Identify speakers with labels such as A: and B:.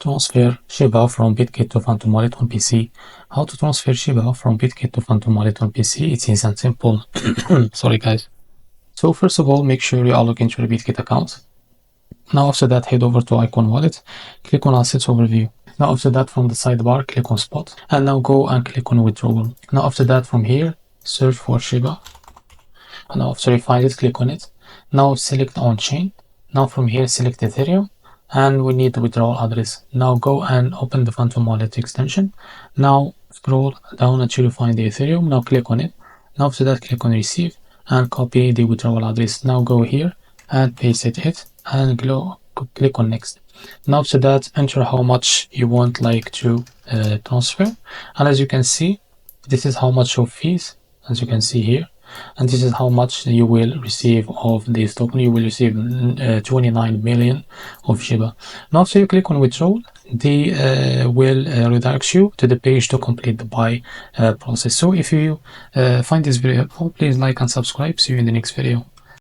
A: transfer SHIB from bitget to Phantom Wallet on PC. How to transfer SHIB from bitget to Phantom Wallet on PC? It's easy and simple. Sorry guys. So first of all, make sure you are logged into your bitget account. Now after that, head over to KUCOIN wallet, click on assets overview. Now after that, from the sidebar, click on spot, and now go and click on withdrawal. Now after that, from here, search for SHIB. And now after you find it, click on it. Now select on chain. Now from here, select Ethereum, and we need the withdrawal address. Now go and open the Phantom Wallet extension. Now scroll down until you find the Ethereum. Now click on it. Now after that, click on receive and copy the withdrawal address. Now go here and paste it and click on next. Now after that, enter how much you want to transfer, and as you can see, this is how much of fees, as you can see here, and this is how much you will receive of this token. You will receive 29 million of SHIB. Now after you click on withdrawal, they will redirect you to the page to complete the buy process. So if you find this video helpful, please like and subscribe. See you in the next video.